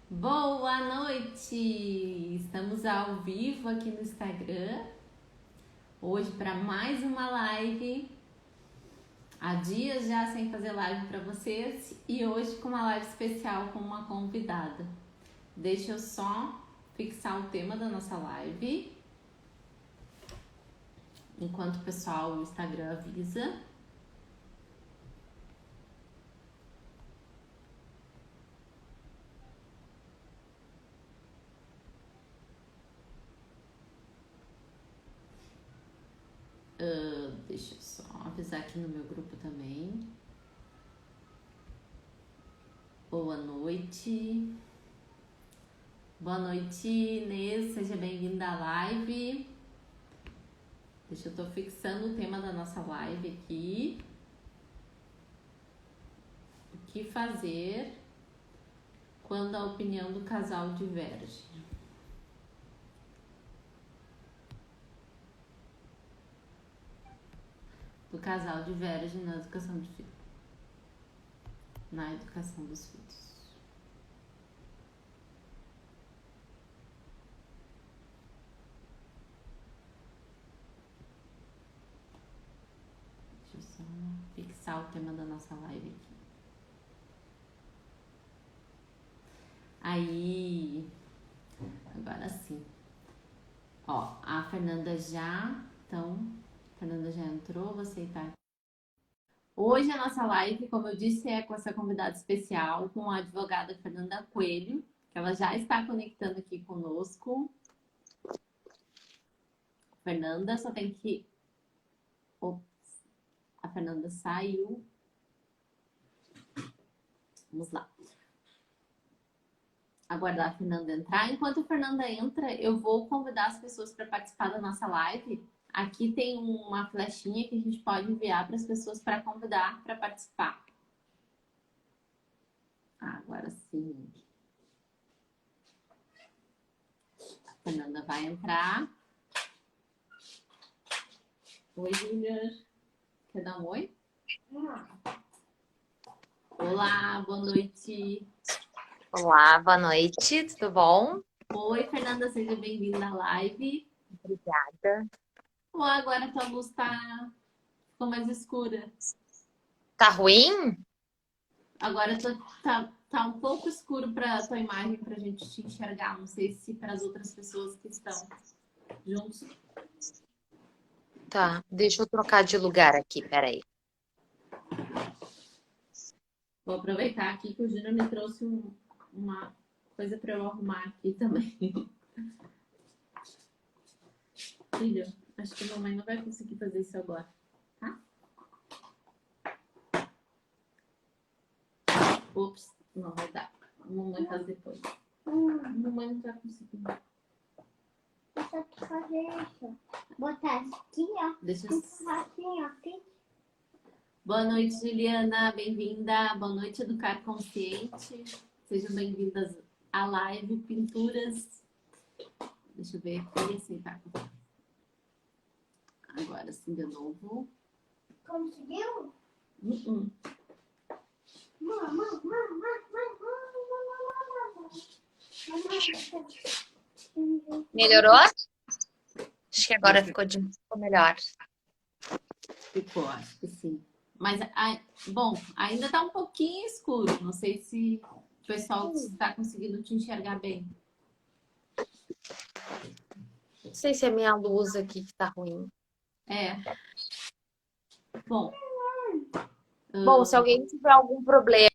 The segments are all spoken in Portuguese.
Boa noite! Estamos ao vivo aqui no Instagram, hoje para mais uma live. Há dias já sem fazer live para vocês e hoje com uma live especial com uma convidada. Deixa eu só fixar o tema da nossa live, enquanto o pessoal no Instagram avisa. Deixa eu só avisar aqui no meu grupo também. Boa noite. Boa noite, Inês. Seja bem-vinda à live. Deixa eu tô fixando o tema da nossa live aqui. O que fazer quando a opinião do casal diverge? Do casal diverge na educação de filhos. Na educação dos filhos. Deixa eu só fixar o tema da nossa live aqui. Aí, agora sim. Ó, a Fernanda já, então, a Fernanda já entrou, vou aceitar. Hoje a nossa live, como eu disse, é com essa convidada especial, com a advogada Fernanda Coelho, que ela já está conectando aqui conosco. Fernanda, só tem que... Ops, a Fernanda saiu. Vamos lá. Aguardar a Fernanda entrar. Enquanto a Fernanda entra, eu vou convidar as pessoas para participar da nossa live. Aqui tem uma flechinha que a gente pode enviar para as pessoas para convidar para participar. Agora sim. A Fernanda vai entrar. Oi, Júlia. Quer dar um oi? Olá, boa noite. Olá, boa noite, tudo bom? Oi, Fernanda, seja bem-vinda à live. Obrigada. Oh, agora tua luz ficou mais escura. Tá ruim? Agora tá um pouco escuro para tua imagem para a gente te enxergar. Não sei se para as outras pessoas que estão juntos. Tá, deixa eu trocar de lugar aqui, peraí. Vou aproveitar aqui que o Júnior me trouxe uma coisa para eu arrumar aqui também. Filho, acho que a mamãe não vai conseguir fazer isso agora, tá? Ops, não vai dar. A mamãe faz depois. A mamãe não vai conseguir. Deixa eu fazer isso. Botar aqui, ó. Deixa Assim, ó. Aqui. Boa noite, Juliana. Bem-vinda. Boa noite, Educar Consciente. Sejam bem-vindas à live Pinturas. Deixa eu ver aqui, aceitar. Agora sim, de novo. Conseguiu? Melhorou? Acho que agora ficou melhor. Ficou, acho que sim. Mas, bom, ainda tá um pouquinho escuro. Não sei se o pessoal está conseguindo te enxergar bem. Não sei se é minha luz aqui que tá ruim. É. Bom. Bom, se alguém tiver algum problema,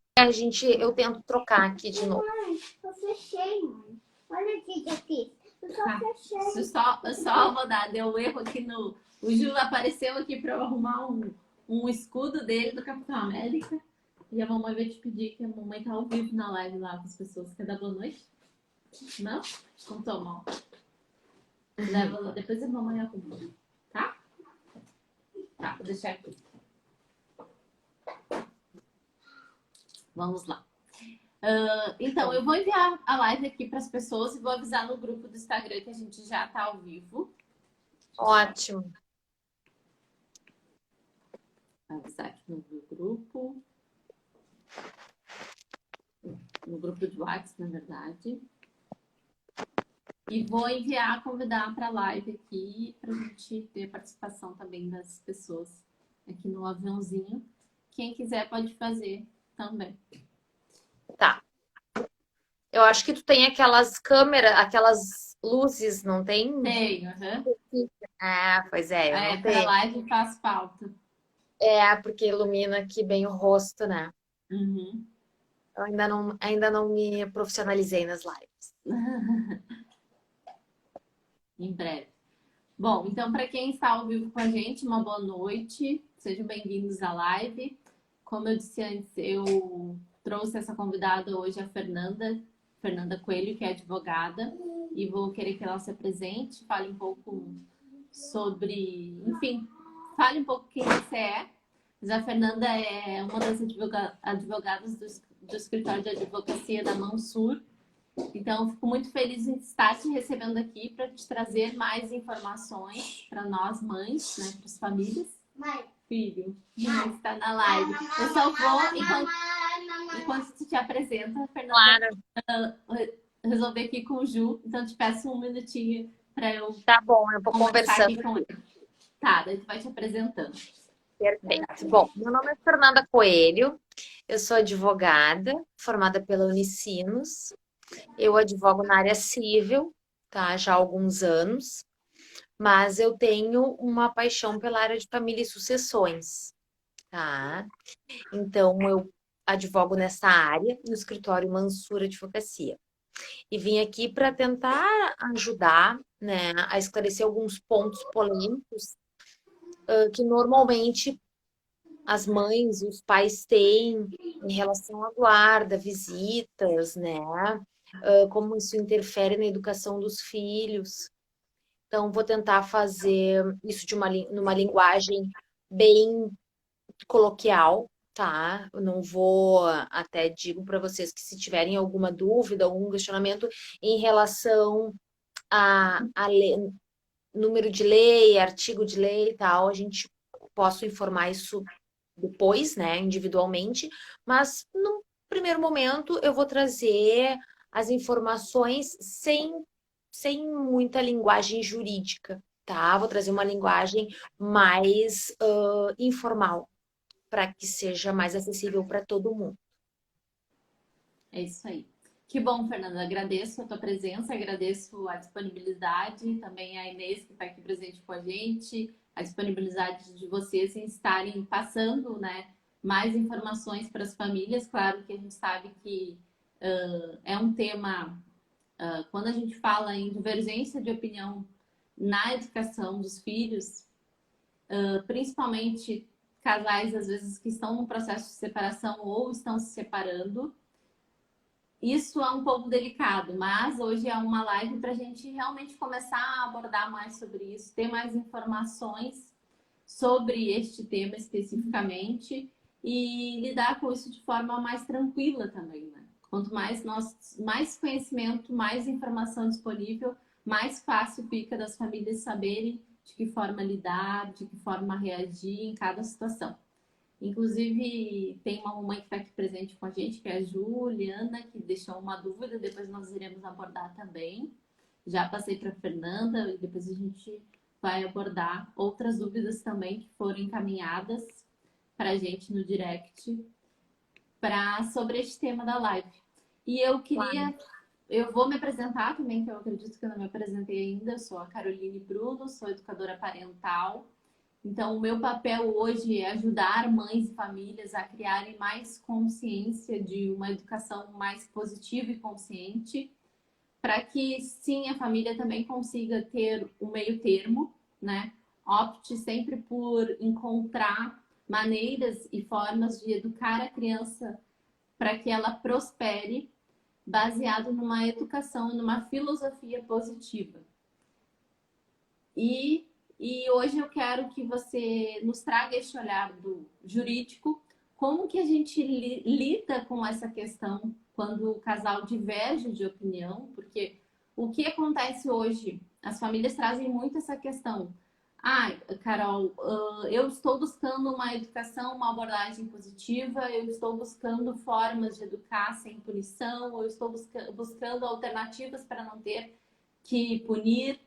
eu tento trocar aqui de novo. Mãe, eu fechei, mãe. Olha o que eu fiz. Eu só fechei. Eu só vou dar, deu um erro aqui no... O Ju apareceu aqui para eu arrumar um escudo dele do Capitão América. E a mamãe vai te pedir que a mamãe tá ao vivo na live lá com as pessoas. Quer dar boa noite? Não? Então toma. Leva lá, depois a mamãe arruma. Tá? Tá, vou deixar aqui. Vamos lá. Então, eu vou enviar a live aqui para as pessoas e vou avisar no grupo do Instagram que a gente já tá ao vivo. Ótimo. Vou avisar aqui no meu grupo. no grupo de WhatsApp, na verdade. E vou convidar para a live aqui, para a gente ter participação também das pessoas aqui no aviãozinho. Quem quiser pode fazer também. Tá. Eu acho que tu tem aquelas câmeras, aquelas luzes, não tem? Tenho, aham. Ah, pois é, eu não Para tenho. live faz falta. É, porque ilumina aqui bem o rosto, né? Uhum. Eu ainda não me profissionalizei nas lives. Em breve. Bom, então, para quem está ao vivo com a gente, uma boa noite. Sejam bem-vindos à live. Como eu disse antes, eu trouxe essa convidada hoje, a Fernanda Coelho, que é advogada, e vou querer que ela se apresente, fale um pouco sobre, enfim, fale um pouco quem você é. Mas a Fernanda é uma das advogadas do escritório de advocacia da Mansur. Então, fico muito feliz em estar te recebendo aqui para te trazer mais informações para nós mães, né, para as famílias. Mãe. Filho, mãe está na live. Eu só vou, enquanto tu te apresenta, Fernanda, Claro. resolver aqui com o Ju. Então, te peço um minutinho para eu Tá bom, eu vou conversar conversando. aqui com ele. Tá, daí tu vai te apresentando. Perfeito. Bom, meu nome é Fernanda Coelho, eu sou advogada, formada pela Unicinos. Eu advogo na área civil, tá? Já há alguns anos, mas eu tenho uma paixão pela área de família e sucessões, tá? Então, eu advogo nessa área, no escritório Mansur Advocacia. E vim aqui para tentar ajudar, né, a esclarecer alguns pontos polêmicos, que normalmente as mães e os pais têm em relação à guarda, visitas, né? Como isso interfere na educação dos filhos. Então, vou tentar fazer isso numa linguagem bem coloquial, tá? Eu não vou, até digo para vocês que se tiverem alguma dúvida, algum questionamento em relação a número de lei, artigo de lei e tal, a gente posso informar isso depois, né, individualmente, mas no primeiro momento eu vou trazer as informações sem muita linguagem jurídica, tá? Vou trazer uma linguagem mais informal, para que seja mais acessível para todo mundo. É isso aí. Que bom, Fernanda. Agradeço a tua presença, agradeço a disponibilidade, também a Inês que está aqui presente com a gente, a disponibilidade de vocês em estarem passando, né, mais informações para as famílias. Claro que a gente sabe que é um tema, quando a gente fala em divergência de opinião na educação dos filhos, principalmente casais, às vezes, que estão no processo de separação ou estão se separando, isso é um pouco delicado, mas hoje é uma live para a gente realmente começar a abordar mais sobre isso, ter mais informações sobre este tema especificamente e lidar com isso de forma mais tranquila também, né? Quanto mais conhecimento, mais informação disponível, mais fácil fica das famílias saberem de que forma lidar, de que forma reagir em cada situação. Inclusive, tem uma mamãe que está aqui presente com a gente, que é a Juliana, que deixou uma dúvida, depois nós iremos abordar também. Já passei para a Fernanda e depois a gente vai abordar outras dúvidas também que foram encaminhadas para a gente no direct sobre este tema da live. E eu vou me apresentar também, que eu acredito que eu não me apresentei ainda. Eu sou a Caroline Bruno, sou educadora parental. Então, o meu papel hoje é ajudar mães e famílias a criarem mais consciência de uma educação mais positiva e consciente, para que, sim, a família também consiga ter o meio termo, né? Opte sempre por encontrar maneiras e formas de educar a criança para que ela prospere, baseado numa educação, numa filosofia positiva. E hoje eu quero que você nos traga este olhar do jurídico, como que a gente lida com essa questão quando o casal diverge de opinião, porque o que acontece hoje, as famílias trazem muito essa questão. Ai, Carol, eu estou buscando uma educação, uma abordagem positiva, eu estou buscando formas de educar sem punição, eu estou buscando alternativas para não ter que punir,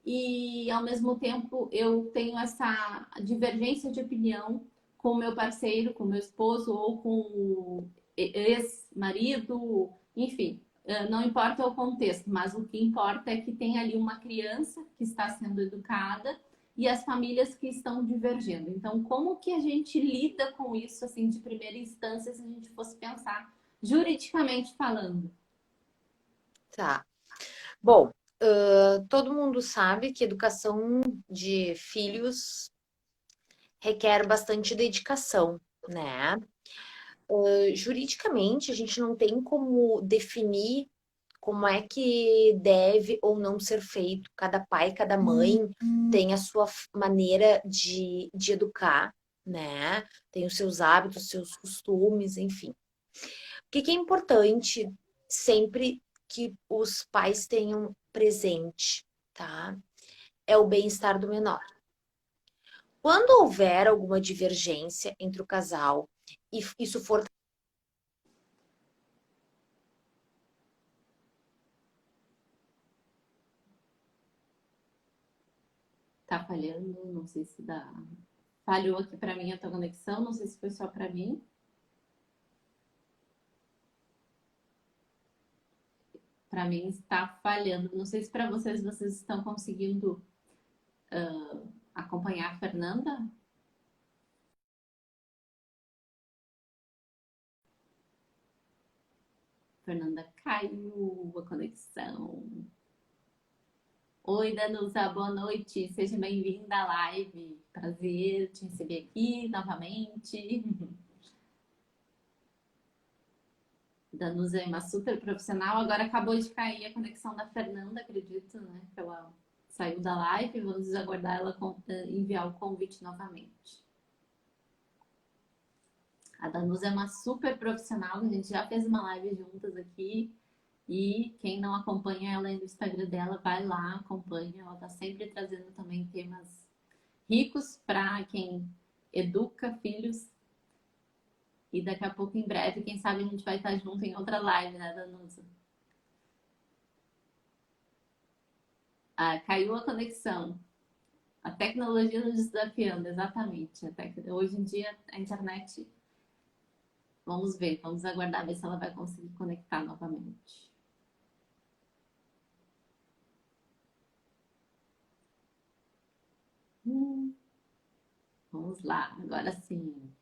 e ao mesmo tempo eu tenho essa divergência de opinião com o meu parceiro, com o meu esposo ou com o ex-marido, enfim. Não importa o contexto, mas o que importa é que tem ali uma criança que está sendo educada e as famílias que estão divergindo. Então, como que a gente lida com isso, assim, de primeira instância, se a gente fosse pensar juridicamente falando? Tá. Bom, todo mundo sabe que educação de filhos requer bastante dedicação, né? Juridicamente, a gente não tem como definir como é que deve ou não ser feito. Cada pai, cada mãe tem a sua maneira de educar, né? Tem os seus hábitos, seus costumes, enfim. O que é importante sempre que os pais tenham presente, tá? É o bem-estar do menor. Quando houver alguma divergência entre o casal e isso for. Tá falhando, não sei se dá. Falhou aqui para mim a tua conexão, não sei se foi só para mim. Para mim está falhando. Não sei se para vocês estão conseguindo acompanhar a Fernanda. Fernanda caiu a conexão. Oi, Danusa, boa noite. Seja bem-vinda à live. Prazer te receber aqui novamente. Danusa é uma super profissional. Agora acabou de cair a conexão da Fernanda, acredito, né? Que ela saiu da live. Vamos aguardar ela enviar o convite novamente. A Danusa é uma super profissional. A gente já fez uma live juntas aqui. E quem não acompanha ela no Instagram dela, vai lá, acompanha. Ela está sempre trazendo também temas ricos para quem educa filhos. E daqui a pouco, em breve, quem sabe a gente vai estar junto em outra live, né, Danusa? Ah, caiu a conexão. A tecnologia nos desafiando, exatamente. Hoje em dia, a internet. Vamos ver, vamos aguardar ver se ela vai conseguir conectar novamente. Vamos lá, agora sim.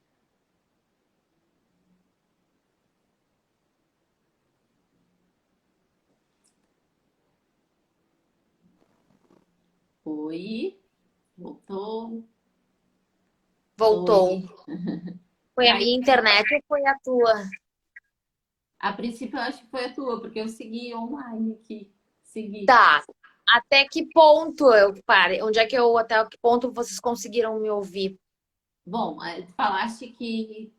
Oi, voltou. Voltou. Oi. Foi a minha internet ou foi a tua? A princípio, eu acho que foi a tua, porque eu segui online aqui. Segui. Tá. Até que ponto eu parei? Até que ponto vocês conseguiram me ouvir? Bom, falaste que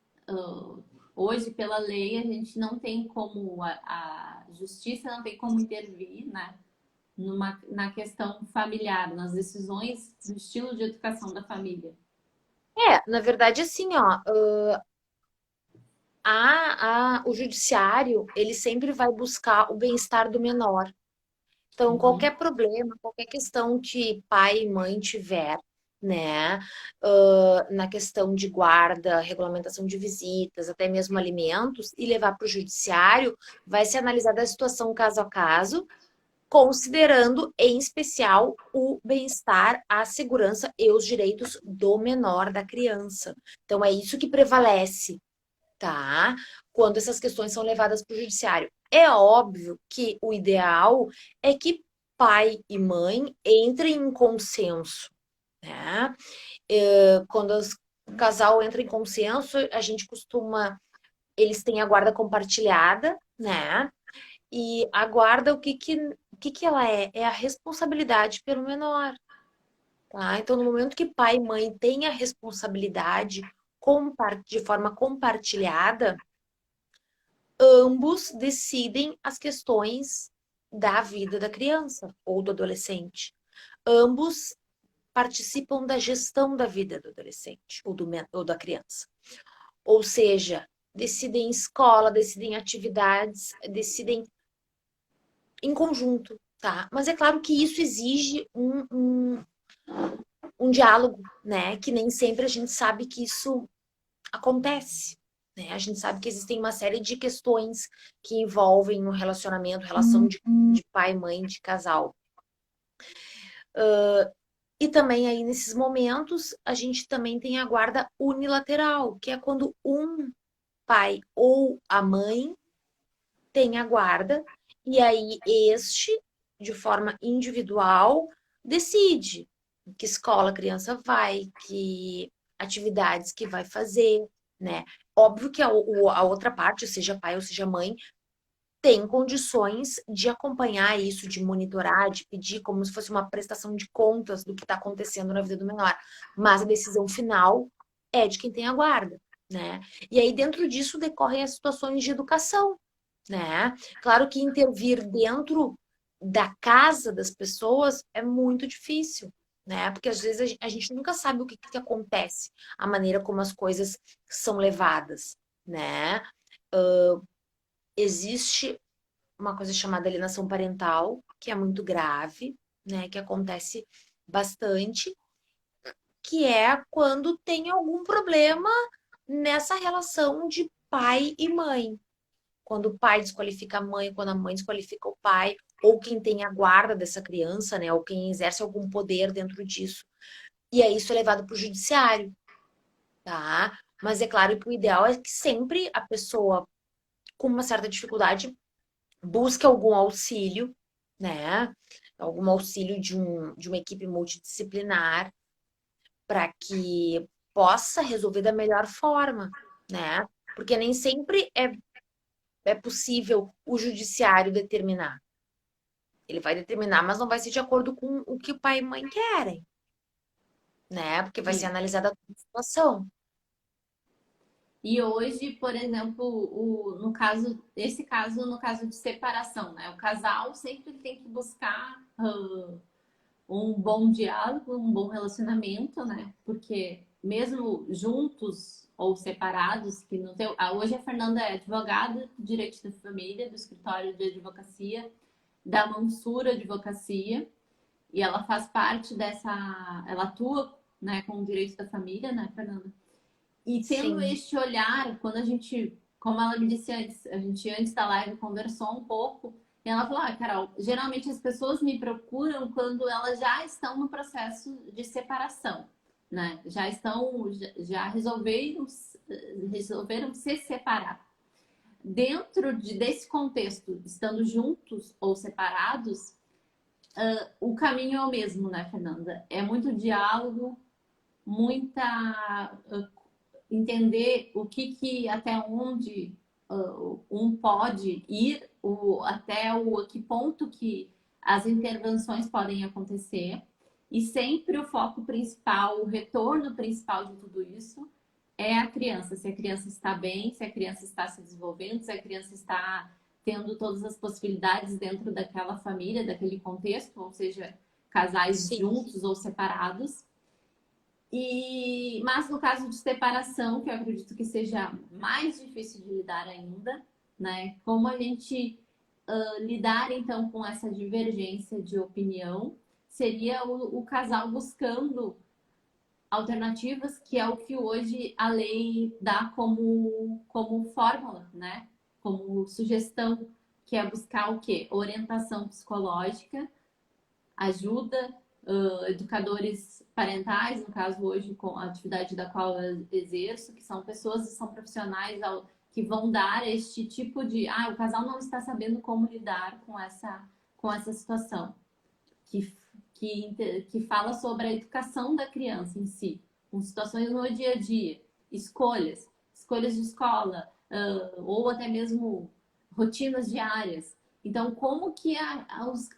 hoje, pela lei, a gente não tem como, a justiça não tem como intervir, né, na questão familiar, nas decisões do estilo de educação da família. Na verdade, assim, ó, o judiciário, ele sempre vai buscar o bem-estar do menor. Então, Uhum. qualquer problema, qualquer questão que pai e mãe tiver, né, na questão de guarda, regulamentação de visitas, até mesmo alimentos, e levar para o judiciário, vai ser analisada a situação caso a caso, considerando em especial o bem-estar, a segurança e os direitos do menor, da criança. Então, é isso que prevalece, tá? Quando essas questões são levadas para o judiciário. É óbvio que o ideal é que pai e mãe entrem em consenso, né? Quando o casal entra em consenso, a gente costuma, eles têm a guarda compartilhada, né? E a guarda, o que ela é? É a responsabilidade pelo menor, tá? Então, no momento que pai e mãe têm a responsabilidade de forma compartilhada, ambos decidem as questões da vida da criança ou do adolescente. Ambos participam da gestão da vida do adolescente ou da criança. Ou seja, decidem escola, decidem atividades, decidem em conjunto, tá? Mas é claro que isso exige um diálogo, né? Que nem sempre a gente sabe que isso acontece, né? A gente sabe que existem uma série de questões que envolvem um relacionamento, relação de pai, mãe, de casal. E também aí nesses momentos a gente também tem a guarda unilateral, que é quando um pai ou a mãe tem a guarda e aí este, de forma individual, decide que escola a criança vai, que atividades que vai fazer, né? Óbvio que a outra parte, seja pai ou seja mãe, tem condições de acompanhar isso, de monitorar, de pedir como se fosse uma prestação de contas do que está acontecendo na vida do menor. Mas a decisão final é de quem tem a guarda, né? E aí dentro disso decorrem as situações de educação, né? Claro que intervir dentro da casa das pessoas é muito difícil, né? Porque às vezes a gente nunca sabe o que acontece, a maneira como as coisas são levadas, né? Existe uma coisa chamada alienação parental, que é muito grave, né? Que acontece bastante, que é quando tem algum problema nessa relação de pai e mãe. Quando o pai desqualifica a mãe, quando a mãe desqualifica o pai, ou quem tem a guarda dessa criança, né? Ou quem exerce algum poder dentro disso. E aí isso é levado para o judiciário, tá? Mas é claro que o ideal é que sempre a pessoa com uma certa dificuldade busque algum auxílio, né? Algum auxílio de uma equipe multidisciplinar para que possa resolver da melhor forma, né? Porque nem sempre é possível o judiciário determinar. Ele vai determinar, mas não vai ser de acordo com o que o pai e mãe querem, né? Porque vai ser Sim. analisada a situação. E hoje, por exemplo, no caso, esse caso, no caso de separação, né? O casal sempre tem que buscar um bom diálogo, um bom relacionamento, né? Porque mesmo juntos ou separados, que no teu... hoje a Fernanda é advogada de direito da família, do escritório de advocacia, da Mansura Advocacia, e ela faz parte dessa, ela atua, né, com o direito da família, né, Fernanda? E tendo Sim, este olhar, quando a gente, como ela me disse antes, a gente antes da live conversou um pouco, e ela falou: Carol, geralmente as pessoas me procuram quando elas já estão no processo de separação, né? Já estão, já resolveram se separar. Dentro desse contexto, estando juntos ou separados, o caminho é o mesmo, né, Fernanda? É muito diálogo, muita entender o que até onde um pode ir, até o que ponto que as intervenções podem acontecer. E sempre o foco principal, o retorno principal de tudo isso é a criança. Se a criança está bem, se a criança está se desenvolvendo, se a criança está tendo todas as possibilidades dentro daquela família, daquele contexto, ou seja, casais sim. juntos ou separados. Mas no caso de separação, que eu acredito que seja mais difícil de lidar ainda, né? Como a gente lidar então com essa divergência de opinião seria o casal buscando alternativas, que é o que hoje a lei dá como fórmula, né? Como sugestão, que é buscar o quê? Orientação psicológica, ajuda, educadores parentais, no caso hoje com a atividade da qual eu exerço, que são pessoas que são profissionais que vão dar este tipo de, o casal não está sabendo como lidar com essa situação, que, que fala sobre a educação da criança em si, com situações no dia a dia, escolhas de escola, ou até mesmo rotinas diárias. Então, como que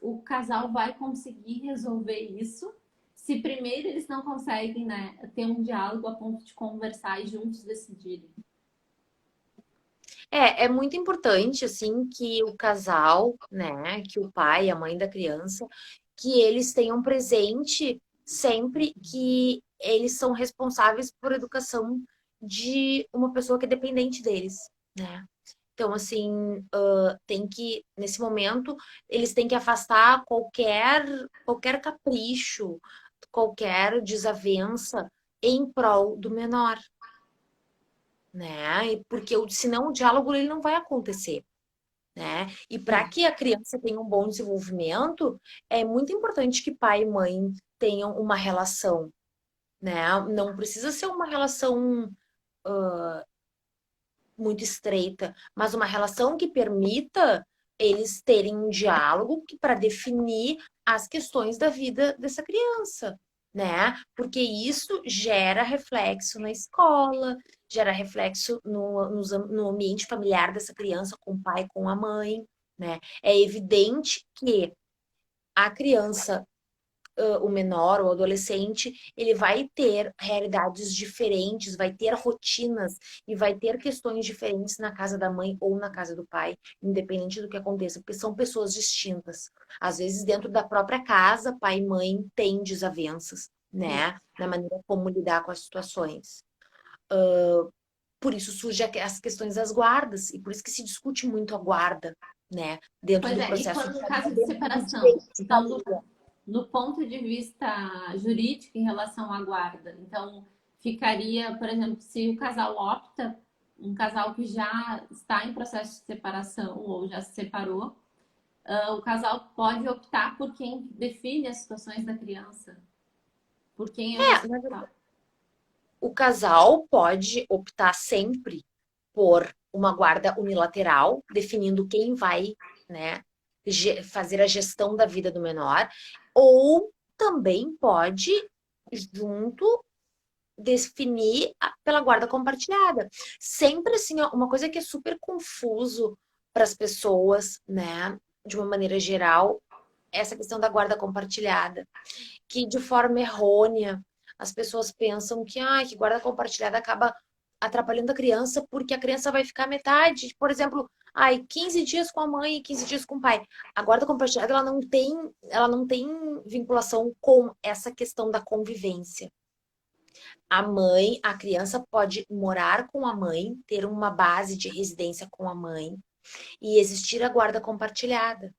o casal vai conseguir resolver isso se primeiro eles não conseguem, né, ter um diálogo a ponto de conversar e juntos decidirem? É muito importante, assim, que o casal, né, que o pai e a mãe da criança, que eles tenham presente sempre que eles são responsáveis por educação de uma pessoa que é dependente deles, né? Então, assim, tem que, nesse momento, eles têm que afastar qualquer capricho, qualquer desavença em prol do menor, né? Porque senão o diálogo ele não vai acontecer, né? E para Sim. que a criança tenha um bom desenvolvimento, é muito importante que pai e mãe tenham uma relação, né? Não precisa ser uma relação muito estreita, mas uma relação que permita eles terem um diálogo para definir as questões da vida dessa criança, né? Porque isso gera reflexo na escola, gera reflexo no ambiente familiar dessa criança, com o pai, com a mãe, né? É evidente que a criança o menor, o adolescente, ele vai ter realidades diferentes, vai ter rotinas e vai ter questões diferentes na casa da mãe ou na casa do pai, independente do que aconteça, porque são pessoas distintas. Às vezes, dentro da própria casa, pai e mãe têm desavenças, Sim. né? Na maneira como lidar com as situações. Por isso surgem as questões das guardas, e por isso que se discute muito a guarda, né? Dentro Pois do é, e processo quando de no família, caso de dentro do separação? direito de Então, família. no ponto de vista jurídico em relação à guarda. Então, ficaria, por exemplo, se o casal opta, um casal que já está em processo de separação ou já se separou, o casal pode optar por quem define as situações da criança, por quem é o É, responsável. o casal pode optar sempre por uma guarda unilateral, definindo quem vai, né, fazer a gestão da vida do menor, ou também pode, junto, definir pela guarda compartilhada. Sempre assim, ó, uma coisa que é super confuso para as pessoas, né, de uma maneira geral, é essa questão da guarda compartilhada, que de forma errônea as pessoas pensam que guarda compartilhada acaba atrapalhando a criança porque a criança vai ficar metade, por exemplo, 15 dias com a mãe e 15 dias com o pai. A guarda compartilhada ela não tem vinculação com essa questão da convivência. A criança pode morar com a mãe, ter uma base de residência com a mãe e existir a guarda compartilhada.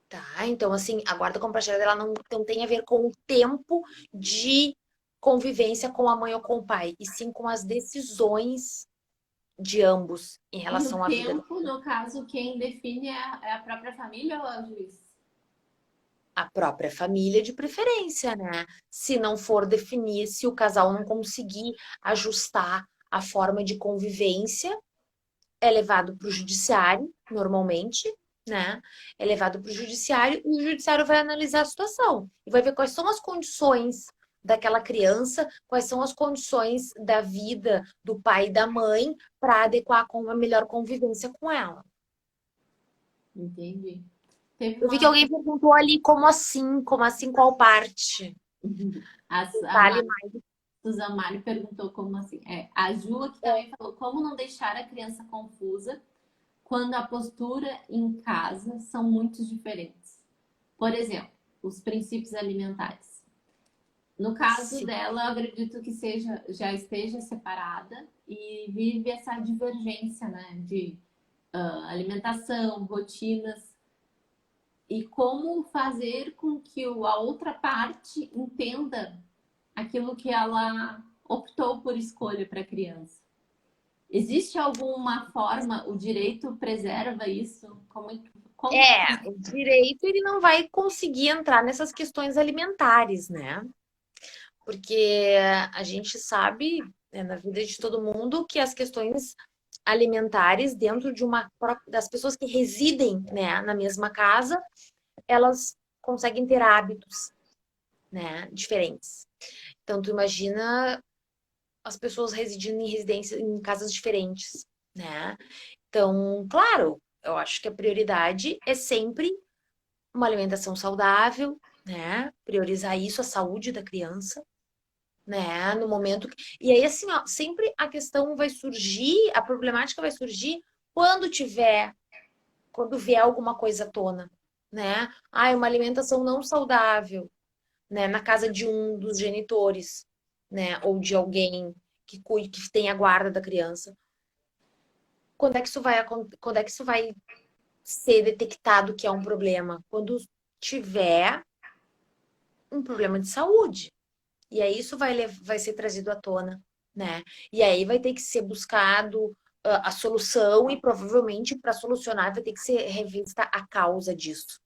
Tá, então assim, a guarda compartilhada ela não tem a ver com o tempo de convivência com a mãe ou com o pai, e sim com as decisões de ambos em E o relação à vida tempo, no caso, quem define é a própria família ou é o juiz? da própria família de preferência, né? Se não for definir, se o casal não conseguir ajustar a forma de convivência, é levado para o judiciário, normalmente, né? É levado para o judiciário e o judiciário vai analisar a situação e vai ver quais são as condições daquela criança, quais são as condições da vida do pai e da mãe para adequar com uma melhor convivência com ela. Entendi. Teve Eu vi que uma. alguém perguntou ali como assim? Como assim qual parte? A Detalhe mais. Suzana Mário perguntou como assim. A Ju aqui também falou como não deixar a criança confusa quando a postura em casa são muito diferentes. Por exemplo, os princípios alimentares. No caso Sim. dela, eu acredito que já esteja separada e vive essa divergência, né, de alimentação, rotinas e como fazer com que a outra parte entenda aquilo que ela optou por escolha para a criança. Existe alguma forma, o direito preserva isso? Como O direito ele não vai conseguir entrar nessas questões alimentares, né? Porque a gente sabe, né, na vida de todo mundo, que as questões alimentares dentro das pessoas que residem, né, na mesma casa, elas conseguem ter hábitos, né, diferentes. Então, tu imagina as pessoas residindo em residências, em casas diferentes, né? Então, claro, eu acho que a prioridade é sempre uma alimentação saudável, né? Priorizar isso, a saúde da criança, né? No momento E aí, assim, ó, sempre a questão vai surgir, a problemática vai surgir quando vier alguma coisa à tona, né? Uma alimentação não saudável. né, na casa de um dos genitores, né, ou de alguém que cuide, que tenha a guarda da criança. Quando é que isso vai ser detectado que é um problema? Quando tiver um problema de saúde. E aí isso vai ser trazido à tona, né? E aí vai ter que ser buscado a solução e provavelmente para solucionar vai ter que ser revista a causa disso,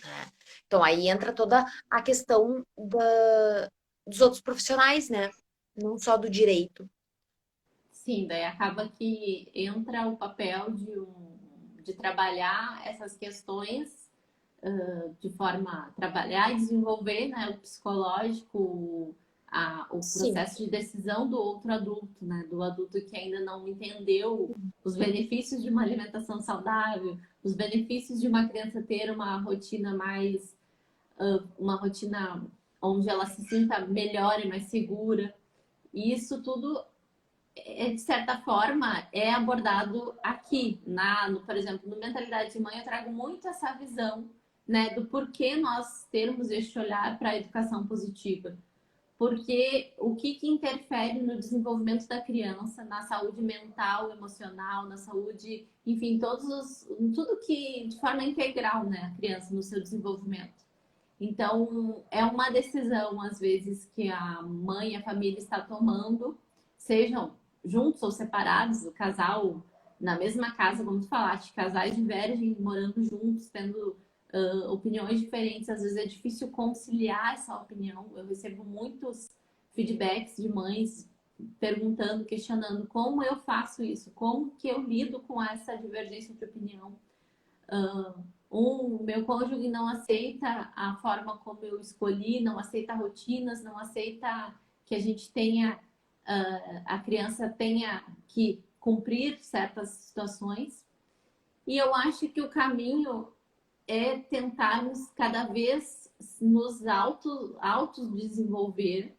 né? Então aí entra toda a questão dos outros profissionais, né? Não só do direito. Sim, daí acaba que entra o papel de trabalhar essas questões de forma a trabalhar e desenvolver, né, o psicológico, o Sim, processo de decisão do outro adulto, né, do adulto que ainda não entendeu os benefícios de uma alimentação saudável, os benefícios de uma criança ter uma rotina mais, uma rotina onde ela se sinta melhor e mais segura. E isso tudo de certa forma, é abordado aqui, por exemplo, no Mentalidade de Mãe, eu trago muito essa visão, né, do porquê nós termos este olhar para a educação positiva. Porque o que interfere no desenvolvimento da criança, na saúde mental, emocional, na saúde, enfim, tudo que de forma integral, né, a criança no seu desenvolvimento. Então, é uma decisão, às vezes, que a mãe, a família está tomando, sejam juntos ou separados, o casal na mesma casa, como tu falaste, casais divergem, morando juntos, tendo opiniões diferentes, às vezes é difícil conciliar essa opinião. Eu recebo muitos feedbacks de mães perguntando, questionando como eu faço isso, como que eu lido com essa divergência de opinião. Meu cônjuge não aceita a forma como eu escolhi, não aceita rotinas, não aceita que a gente tenha, a criança tenha que cumprir certas situações. E eu acho que o caminho é tentarmos cada vez nos autos desenvolver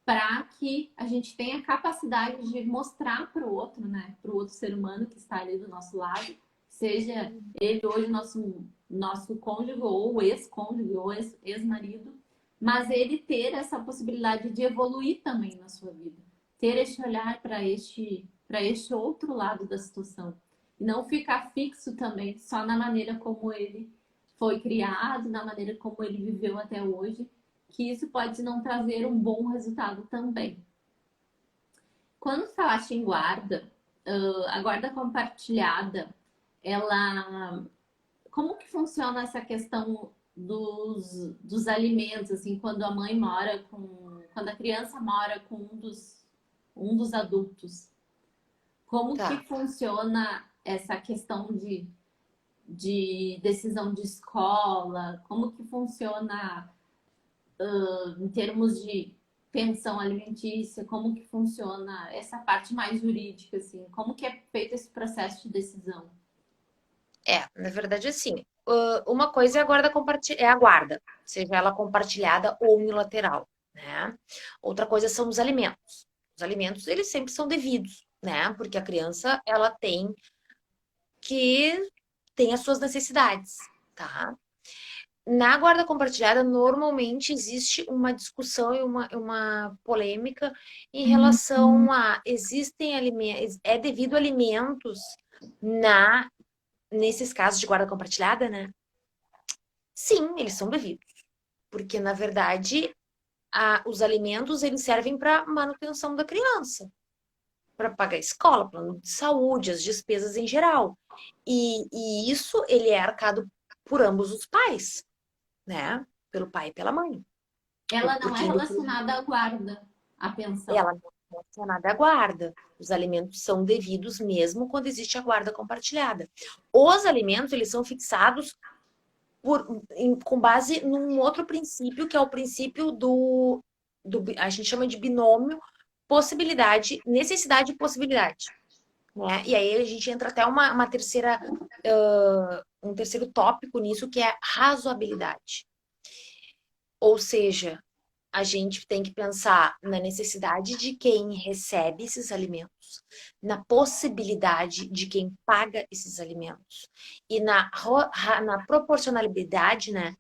para que a gente tenha capacidade de mostrar para o outro, né, para o outro ser humano que está ali do nosso lado, seja ele hoje nosso cônjuge ou ex-cônjuge ou ex-marido, mas ele ter essa possibilidade de evoluir também na sua vida, ter este olhar para este outro lado da situação e não ficar fixo também só na maneira como ele foi criado, na maneira como ele viveu até hoje, que isso pode não trazer um bom resultado também. Quando falaste em guarda, a guarda compartilhada, ela, como que funciona essa questão dos alimentos, assim, quando a criança mora com um dos adultos, como que tá. funciona essa questão de decisão de escola, como que funciona em termos de pensão alimentícia, como que funciona essa parte mais jurídica, assim, como que é feito esse processo de decisão? Na verdade, assim, uma coisa é a guarda é a guarda, seja ela compartilhada ou unilateral, né? Outra coisa são os alimentos. Os alimentos, eles sempre são devidos, né? Porque a criança, ela que tem as suas necessidades, tá? Na guarda compartilhada, normalmente existe uma discussão e uma polêmica em relação a existem alimentos, é devido alimentos nesses casos de guarda compartilhada, né? Sim, eles são devidos, porque na verdade os alimentos eles servem para manutenção da criança, para pagar a escola, plano de saúde, as despesas em geral. E isso ele é arcado por ambos os pais, né? Pelo pai e pela mãe. Ela Por não é quem relacionada à guarda, à pensão. ela não é relacionada à guarda. Os alimentos são devidos mesmo quando existe a guarda compartilhada. Os alimentos, eles são fixados com base num outro princípio, que é o princípio a gente chama de binômio possibilidade, necessidade e possibilidade. Né? E aí a gente entra até uma terceira, um terceiro tópico nisso, que é a razoabilidade. Ou seja, a gente tem que pensar na necessidade de quem recebe esses alimentos, na possibilidade de quem paga esses alimentos e na proporcionalidade, né,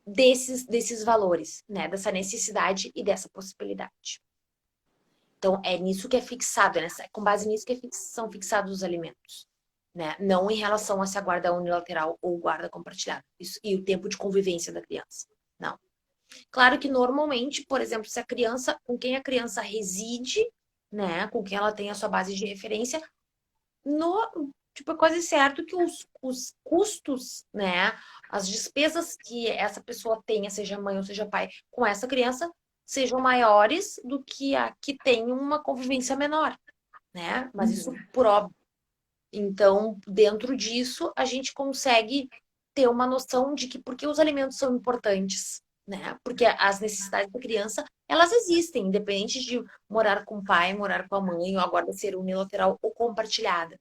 desses valores, né? Dessa necessidade e dessa possibilidade. Então, é nisso que é fixado, com base nisso que são fixados os alimentos, né? Não em relação a se a guarda é unilateral ou guarda compartilhada. Isso, e o tempo de convivência da criança. Não. Claro que normalmente, por exemplo, se a criança, com quem a criança reside, né? Com quem ela tem a sua base de referência, tipo, é quase certo que os custos, né? As despesas que essa pessoa tenha, seja mãe ou seja pai, com essa criança, sejam maiores do que a que tem uma convivência menor, né? Mas isso por óbvio. Então, dentro disso, a gente consegue ter uma noção de que por que os alimentos são importantes, né? Porque as necessidades da criança, elas existem, independente de morar com o pai, morar com a mãe, ou agora ser unilateral ou compartilhada.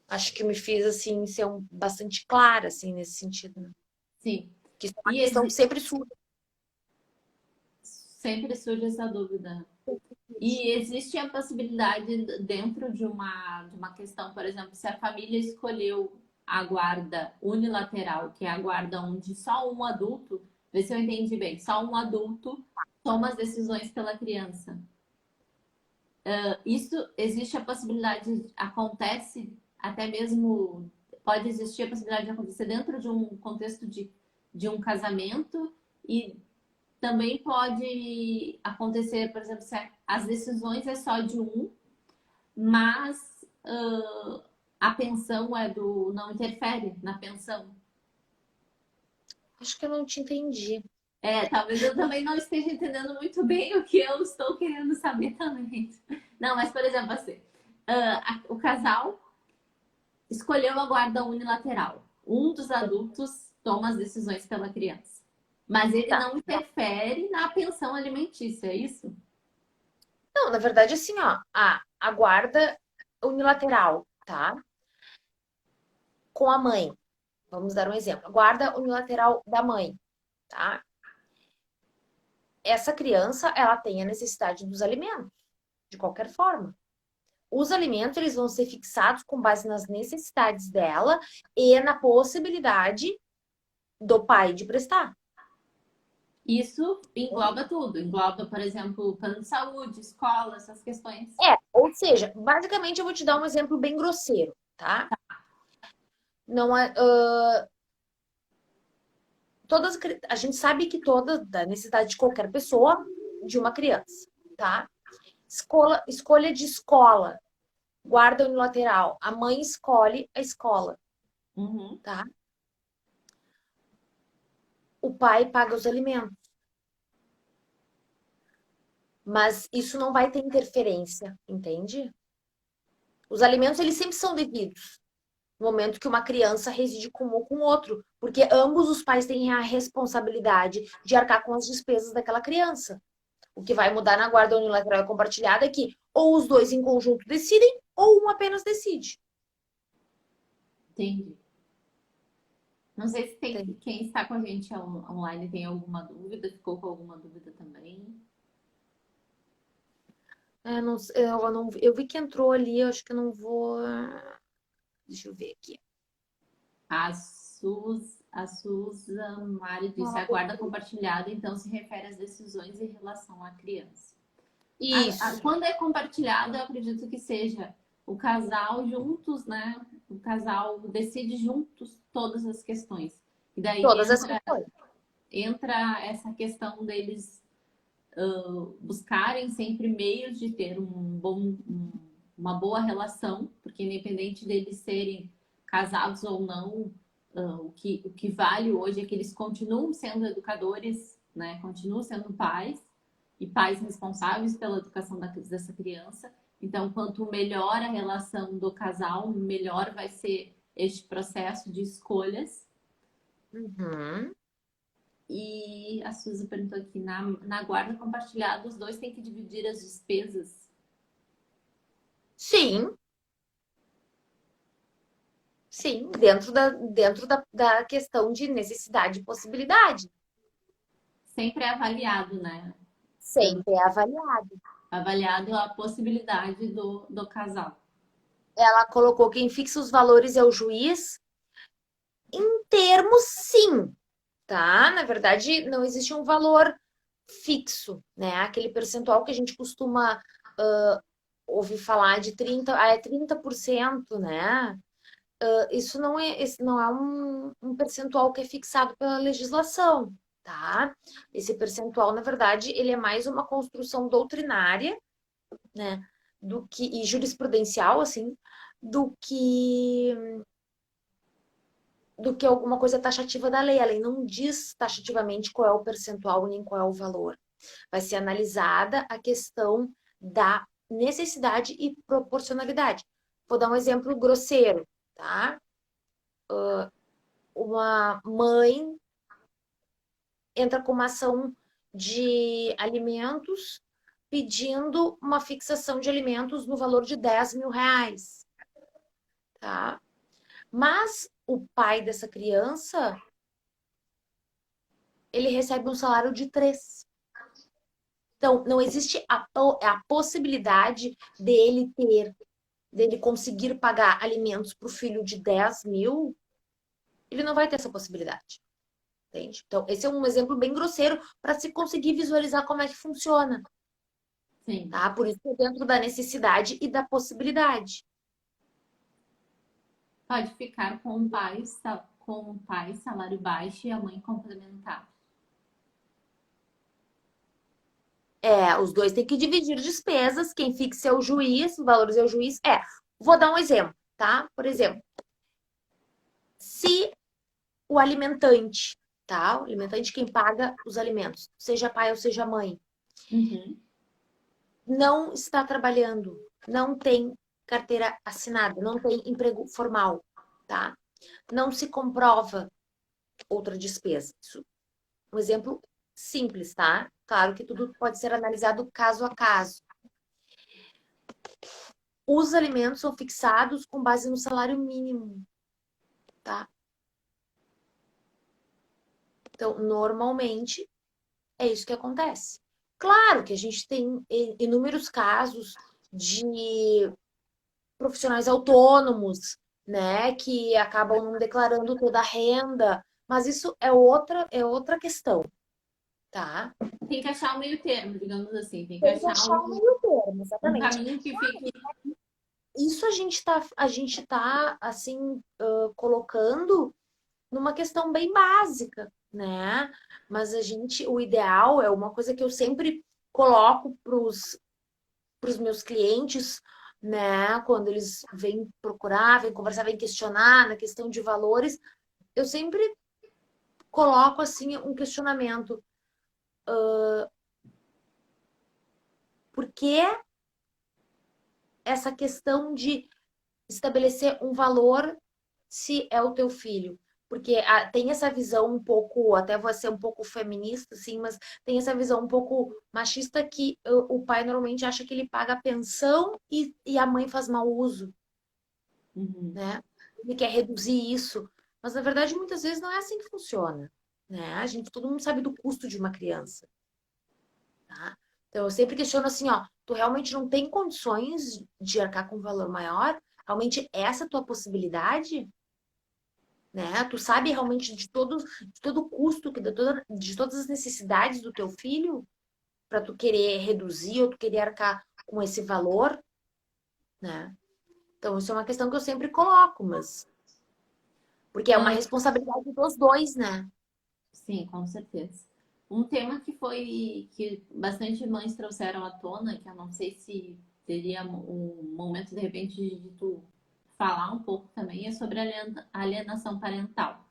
Acho que me fez, assim, ser bastante clara, assim, nesse sentido, né? Sim. Que isso é uma questão que sempre surge. Sempre surge essa dúvida. E existe a possibilidade dentro de uma questão, por exemplo, se a família escolheu a guarda unilateral, que é a guarda onde só um adulto, vê se eu entendi bem, só um adulto toma as decisões pela criança. Isso existe a possibilidade, acontece até mesmo, pode existir a possibilidade de acontecer dentro de um contexto de um casamento e também pode acontecer, por exemplo, se as decisões é só de um, mas a pensão não interfere na pensão. Acho que eu não te entendi. Talvez eu também não esteja entendendo muito bem o que eu estou querendo saber também. Não, mas por exemplo, assim, o casal escolheu a guarda unilateral. Um dos adultos toma as decisões pela criança. Mas ele não interfere na pensão alimentícia, é isso? Não, na verdade, assim, ó, a guarda unilateral, tá? Com a mãe. Vamos dar um exemplo. A guarda unilateral da mãe, tá? Essa criança, ela tem a necessidade dos alimentos, de qualquer forma. Os alimentos, eles vão ser fixados com base nas necessidades dela e na possibilidade do pai de prestar. Isso engloba tudo. Engloba, por exemplo, plano de saúde, escola, essas questões. Ou seja, basicamente eu vou te dar um exemplo bem grosseiro, tá? Não é, a gente sabe que toda da necessidade de qualquer pessoa, de uma criança, tá? Escolha de escola, guarda unilateral. A mãe escolhe a escola, tá? O pai paga os alimentos. Mas isso não vai ter interferência, entende? Os alimentos, eles sempre são devidos no momento que uma criança reside com um ou com outro, porque ambos os pais têm a responsabilidade de arcar com as despesas daquela criança. O que vai mudar na guarda unilateral e compartilhada é que ou os dois em conjunto decidem, ou um apenas decide. Entendi. Não sei se quem está com a gente online tem alguma dúvida, ficou com alguma dúvida também. Eu vi que entrou ali, eu acho que eu não vou. Deixa eu ver aqui. A Suza Mari disse: a guarda compartilhada, então, se refere às decisões em relação à criança. Isso. Quando é compartilhado, eu acredito que seja o casal juntos, né? O casal decide juntos todas as questões. E daí entra essa questão deles buscarem sempre meios de ter uma boa relação, porque independente deles serem casados ou não, o que vale hoje é que eles continuam sendo educadores, né? Continuam sendo pais e pais responsáveis pela educação dessa criança. Então, quanto melhor a relação do casal, melhor vai ser este processo de escolhas. E a Suzy perguntou aqui, na guarda compartilhada, os dois têm que dividir as despesas? Sim. Sim, dentro da questão de necessidade e possibilidade. Sempre é avaliado, né? Sempre é avaliado. Avaliado a possibilidade do casal. Ela colocou quem fixa os valores é o juiz. Em termos, sim. tá? Na verdade, não existe um valor fixo, né? Aquele percentual que a gente costuma ouvir falar de 30%, né? Esse não é um percentual que é fixado pela legislação, tá? Esse percentual, na verdade, ele é mais uma construção doutrinária, né? E jurisprudencial, assim, do que do que alguma coisa taxativa da lei. A lei não diz taxativamente qual é o percentual nem qual é o valor. Vai ser analisada a questão da necessidade e proporcionalidade. Vou dar um exemplo grosseiro, tá? Uma mãe entra com uma ação de alimentos pedindo uma fixação de alimentos no valor de 10 mil reais, tá? Mas o pai dessa criança, ele recebe um salário de 3. Então, não existe a possibilidade dele conseguir pagar alimentos para o filho de 10 mil, ele não vai ter essa possibilidade. Entende? Então, esse é um exemplo bem grosseiro para se conseguir visualizar como é que funciona, Sim. tá? Por isso, dentro da necessidade e da possibilidade. Pode ficar com o pai salário baixo e a mãe complementar. Os dois têm que dividir despesas, quem fixa é o juiz, os valores é o juiz. Vou dar um exemplo, tá? Por exemplo, se o alimentante, tá? O alimentante quem paga os alimentos, seja pai ou seja mãe, Uhum. não está trabalhando, não tem carteira assinada, não tem emprego formal, tá? Não se comprova outra despesa. Isso, um exemplo simples, tá? Claro que tudo pode ser analisado caso a caso. Os alimentos são fixados com base no salário mínimo, tá? Então, normalmente, é isso que acontece. Claro que a gente tem inúmeros casos de profissionais autônomos, né, que acabam não declarando toda a renda, mas isso é outra questão, tá? Tem que achar o meio termo, digamos assim. Tem que Tem que achar achar um meio termo, um exatamente. caminho que fique. Isso a gente tá assim, colocando numa questão bem básica, né? Mas o ideal é uma coisa que eu sempre coloco para os meus clientes, né? Quando eles vêm procurar, vêm conversar, vêm questionar na questão de valores, eu sempre coloco assim um questionamento. Por que essa questão de estabelecer um valor se é o teu filho? Porque tem essa visão um pouco, até vou ser um pouco feminista, assim, mas tem essa visão um pouco machista que o pai normalmente acha que ele paga a pensão e a mãe faz mau uso, Uhum. né? Ele quer reduzir isso. Mas na verdade, muitas vezes não é assim que funciona, né? Todo mundo sabe do custo de uma criança, tá? Então eu sempre questiono assim, ó, tu realmente não tem condições de arcar com um valor maior? Realmente essa é a tua possibilidade? Né? Tu sabe realmente de todo o custo, de todas as necessidades do teu filho para tu querer reduzir ou tu querer arcar com esse valor, né? Então, isso é uma questão que eu sempre coloco, mas porque é uma Ah, responsabilidade dos dois, né? sim, com certeza. Um tema que bastante mães trouxeram à tona, que eu não sei se teria um momento de repente de tu falar um pouco também, é sobre a alienação parental.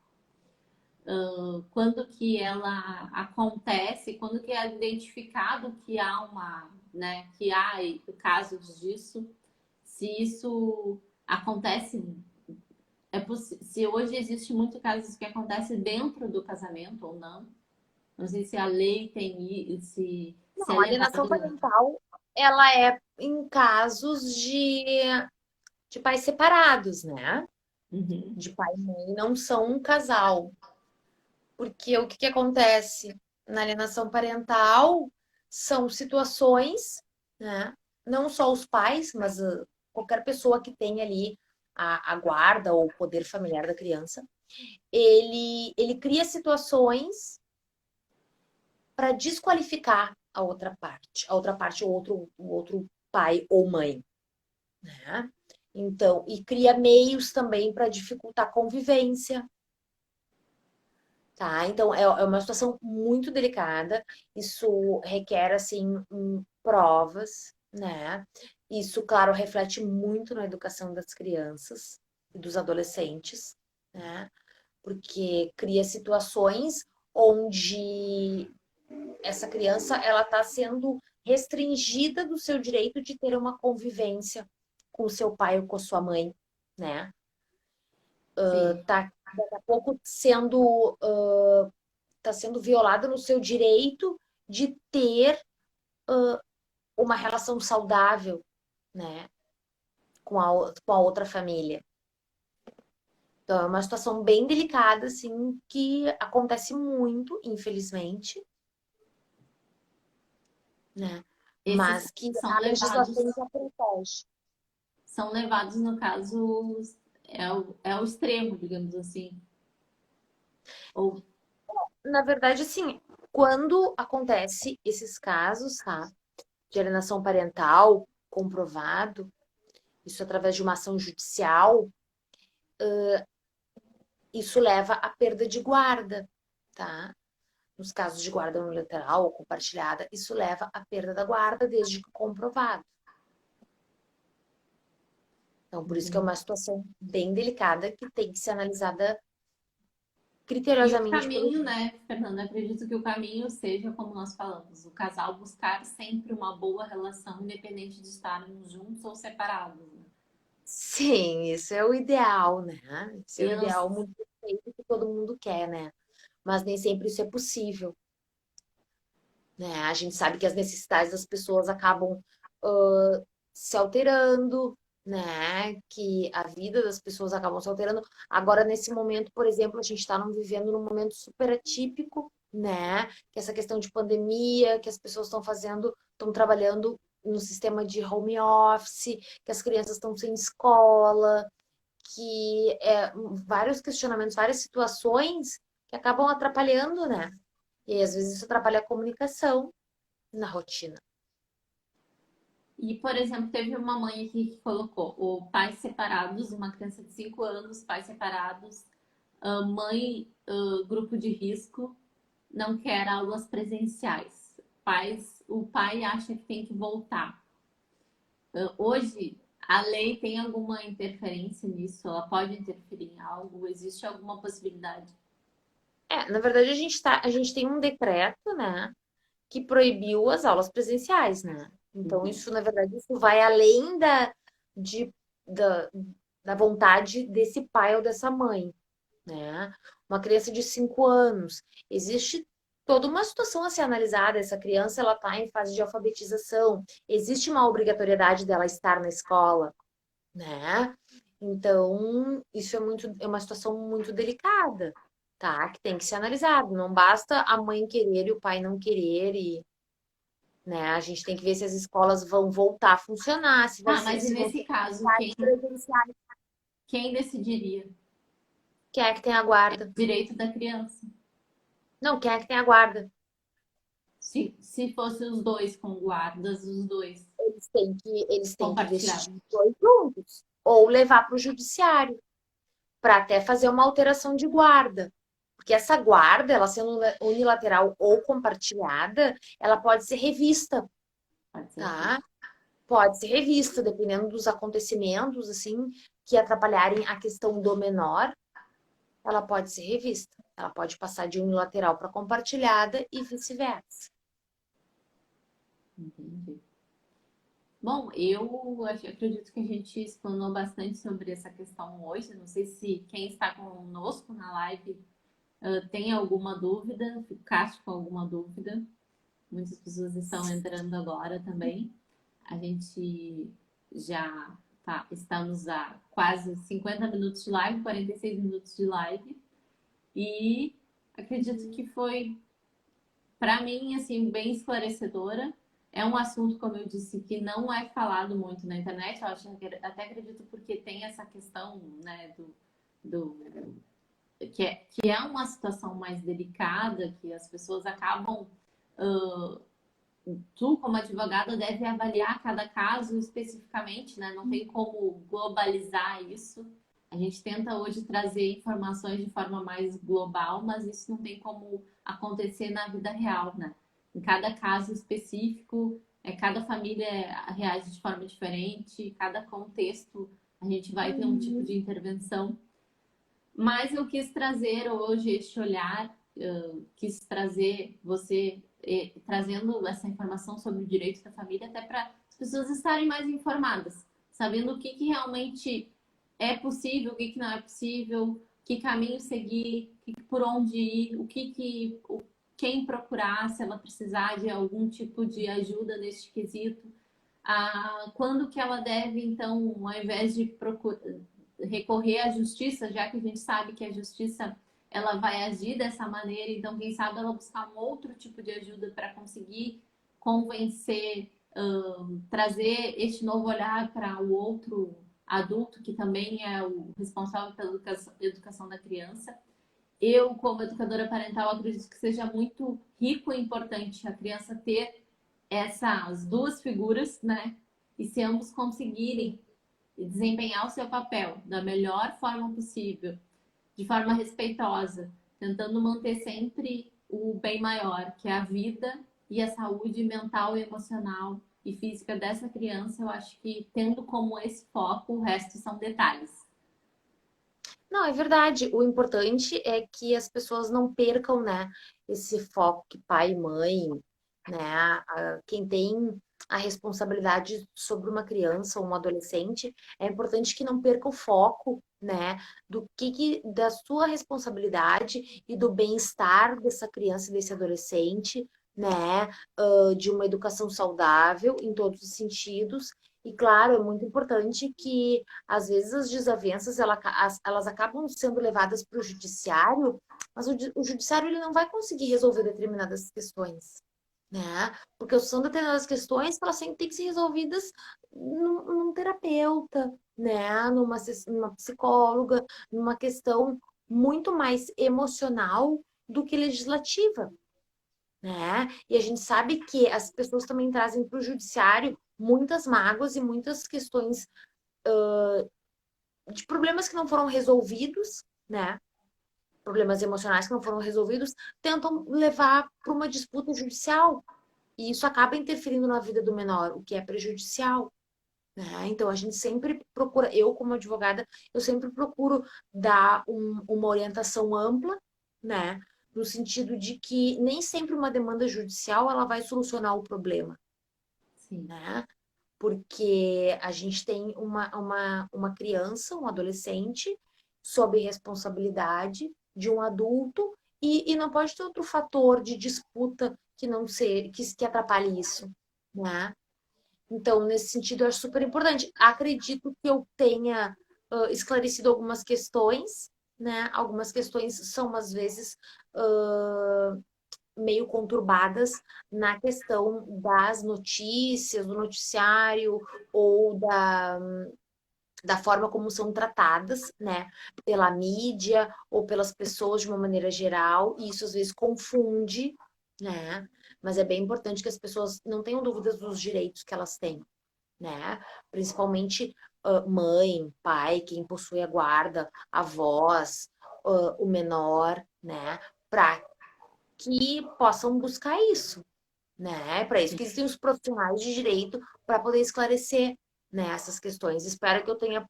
Quando que ela acontece, quando que é identificado que há né, que há casos disso, se isso acontece, se hoje existe muitos casos que acontece dentro do casamento ou não. Não sei se a lei tem, se é Não, a alienação levado. parental, ela é em casos de pais separados, né? Uhum, De pai e mãe não são um casal. Porque o que acontece na alienação parental são situações, né? Não só os pais, mas qualquer pessoa que tenha ali a guarda ou o poder familiar da criança, ele cria situações para desqualificar a outra parte, o outro pai ou mãe, né? Então, e cria meios também para dificultar a convivência, tá? Então, é uma situação muito delicada. Isso requer, assim, provas, né? Isso, claro, reflete muito na educação das crianças e dos adolescentes, né? Porque cria situações onde essa criança ela está sendo restringida do seu direito de ter uma convivência com o seu pai ou com a sua mãe, né? Sim. Tá daqui a pouco tá sendo violada no seu direito de ter uma relação saudável, né, com a outra família. Então, é uma situação bem delicada, assim, que acontece muito, infelizmente, né? Esses Mas que são a levados, legislação já protege. são levados, no caso, é o extremo, digamos assim. Ou Na verdade, assim, quando acontece esses casos, tá, de alienação parental comprovado, isso através de uma ação judicial, isso leva à perda de guarda, tá? Nos casos de guarda unilateral ou compartilhada, isso leva à perda da guarda desde que comprovado. Então, por isso que é uma situação bem delicada que tem que ser analisada e o criteriosamente pelo caminho, né, Fernanda? Acredito que o caminho seja, como nós falamos, o casal buscar sempre uma boa relação, independente de estarem juntos ou separados, né? Sim, isso é o ideal, né? Isso é o Eu, ideal muito perfeito que todo mundo quer, né? Mas nem sempre isso é possível, né? A gente sabe que as necessidades das pessoas acabam se alterando, né? Que a vida das pessoas acabam se alterando. Agora, nesse momento, por exemplo, a gente está vivendo num momento super atípico, né? Que essa questão de pandemia, que as pessoas estão trabalhando no sistema de home office, que as crianças estão sem escola, que vários questionamentos, várias situações que acabam atrapalhando, né? E aí, às vezes isso atrapalha a comunicação na rotina. e, por exemplo, teve uma mãe aqui que colocou o pais separados, uma criança de 5 anos, pais separados, mãe, grupo de risco, não quer aulas presenciais. O pai acha que tem que voltar. Hoje, a lei tem alguma interferência nisso? Ela pode interferir em algo? Existe alguma possibilidade? Na verdade, a gente tem um decreto, né, que proibiu as aulas presenciais, né? Então, Uhum. isso, na verdade, isso vai além de, da, da vontade desse pai ou dessa mãe, né? Uma criança de 5 anos, existe toda uma situação a ser analisada. Essa criança, ela está em fase de alfabetização, existe uma obrigatoriedade dela estar na escola, né? Então, isso é uma situação muito delicada, tá? Que tem que ser analisado. Não basta a mãe querer e o pai não querer, e, né? A gente tem que ver se as escolas vão voltar a funcionar, Ah, mas e se vão nesse ser caso, atividades presenciais. quem decidiria? Quem é que tem a guarda? Direito da criança. Não, quem é que tem a guarda? Se fosse os dois com guardas, os dois Eles têm que decidir compartilhados. os dois juntos, ou levar para o judiciário, para até fazer uma alteração de guarda. Porque essa guarda, ela sendo unilateral ou compartilhada, ela pode ser revista, Pode ser assim. tá? Pode ser revista, dependendo dos acontecimentos, assim, que atrapalharem a questão do menor, ela pode ser revista. Ela pode passar de unilateral para compartilhada e vice-versa. Entendi. Bom, acredito que a gente explanou bastante sobre essa questão hoje. Não sei se quem está conosco na live tem alguma dúvida, ficaste com alguma dúvida. Muitas pessoas estão entrando agora também. A gente já estamos a quase 50 minutos de live, 46 minutos de live. E acredito que foi, para mim, assim, bem esclarecedora. é um assunto, como eu disse, que não é falado muito na internet. Eu acho, até acredito porque tem essa questão, né, do que é uma situação mais delicada, que as pessoas acabam. Uh, Tu, como advogada, deve avaliar cada caso especificamente, né? Não tem como globalizar isso. A gente tenta hoje trazer informações de forma mais global, mas isso não tem como acontecer na vida real, né? Em cada caso específico, cada família reage de forma diferente, cada contexto a gente vai ter um tipo de intervenção. Mas eu quis trazer hoje este olhar, quis trazer você trazendo essa informação sobre o direito da família, até para as pessoas estarem mais informadas, sabendo o que realmente é possível, o que não é possível, que caminho seguir, por onde ir, quem procurar, se ela precisar de algum tipo de ajuda neste quesito. Quando que ela deve, então, ao invés de recorrer à justiça, já que a gente sabe que a justiça ela vai agir dessa maneira, então quem sabe ela buscar um outro tipo de ajuda para conseguir convencer, trazer este novo olhar para o outro adulto que também é o responsável pela educação da criança. Eu, como educadora parental, acredito que seja muito rico e importante a criança ter essas duas figuras, né? E se ambos conseguirem desempenhar o seu papel da melhor forma possível, de forma respeitosa, tentando manter sempre o bem maior, que é a vida e a saúde mental e emocional e física dessa criança, eu acho que tendo como esse foco, o resto são detalhes. Não, é verdade. O importante é que as pessoas não percam, né, esse foco que pai e mãe, né, quem tem a responsabilidade sobre uma criança ou um adolescente, é importante que não perca o foco, né, da sua responsabilidade e do bem-estar dessa criança e desse adolescente, né, de uma educação saudável em todos os sentidos. E claro, é muito importante que às vezes as desavenças elas acabam sendo levadas para o judiciário, mas o judiciário ele não vai conseguir resolver determinadas questões, né? Porque são determinadas questões que elas sempre têm que ser resolvidas num terapeuta, né? Numa psicóloga, numa questão muito mais emocional do que legislativa, né? E a gente sabe que as pessoas também trazem para o judiciário muitas mágoas e muitas questões de problemas que não foram resolvidos, né? Problemas emocionais que não foram resolvidos, tentam levar para uma disputa judicial. E isso acaba interferindo na vida do menor, o que é prejudicial. Né? Então, a gente sempre procura, eu como advogada, eu sempre procuro dar uma orientação ampla, né? No sentido de que nem sempre uma demanda judicial ela vai solucionar o problema, Sim. né? Porque a gente tem uma criança, um adolescente, sob responsabilidade de um adulto, e não pode ter outro fator de disputa que atrapalhe isso, né? Então, nesse sentido, eu acho super importante. Acredito que eu tenha esclarecido algumas questões, né? Algumas questões são, às vezes, meio conturbadas na questão das notícias, do noticiário ou da forma como são tratadas, né, pela mídia ou pelas pessoas de uma maneira geral, e isso às vezes confunde, né? Mas é bem importante que as pessoas não tenham dúvidas dos direitos que elas têm, né? Principalmente mãe, pai, quem possui a guarda, avós, o menor, né? Para que possam buscar isso, né? Para isso que existem os profissionais de direito para poder esclarecer, né, essas questões. Espero que eu tenha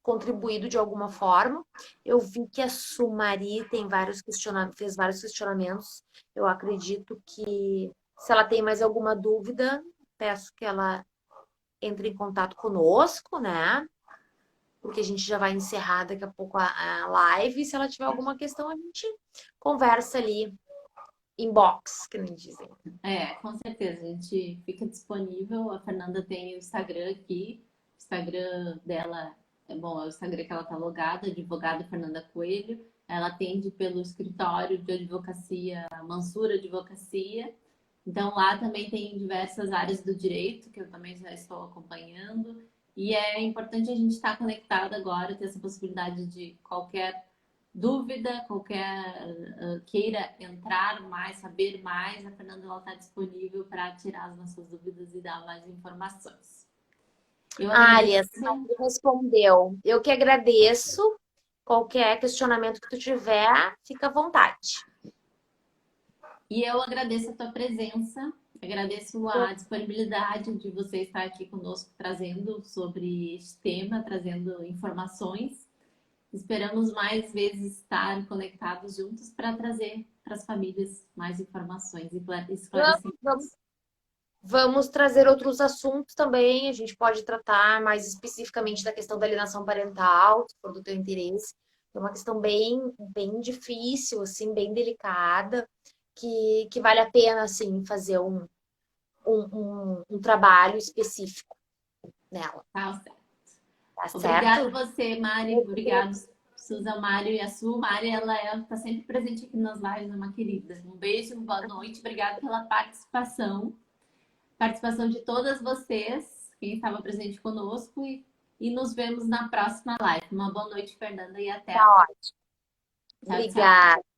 contribuído de alguma forma. Eu vi que a Sumari fez vários questionamentos. Eu acredito que se ela tem mais alguma dúvida, peço que ela entre em contato conosco, né? Porque a gente já vai encerrar daqui a pouco a live. E se ela tiver alguma questão, a gente conversa ali inbox, que nem dizem. Com certeza, a gente fica disponível. A Fernanda tem o Instagram aqui. O Instagram dela é bom, é o Instagram que ela tá logada, advogada Fernanda Coelho. Ela atende pelo escritório de advocacia Mansura Advocacia. Então, lá também tem diversas áreas do direito, que eu também já estou acompanhando. E é importante a gente estar conectado agora, ter essa possibilidade de qualquer dúvida, queira entrar mais, saber mais, a Fernanda está disponível para tirar as nossas dúvidas e dar mais informações. Eu Alias, agradeço. respondeu. Eu que agradeço. Qualquer questionamento que tu tiver, fica à vontade. E eu agradeço a tua presença, agradeço a disponibilidade de você estar aqui conosco trazendo sobre este tema, trazendo informações. Esperamos mais vezes estar conectados juntos para trazer para as famílias mais informações e esclarecimentos. Vamos trazer outros assuntos também. A gente pode tratar mais especificamente da questão da alienação parental, se for do teu interesse. É uma questão bem difícil, assim, bem delicada, que vale a pena, assim, fazer um trabalho específico nela. Tá certo. Tá Obrigada a certo? você, Mari. Obrigado, Suza, Mário e a Su. Mari, ela está sempre presente aqui nas lives, é uma querida. Um beijo, boa noite. Obrigada pela participação de todas vocês, quem estava presente conosco, e nos vemos na próxima live. Uma boa noite, Fernanda, e até Tá a próxima. ótimo. Tchau, tchau. Obrigada.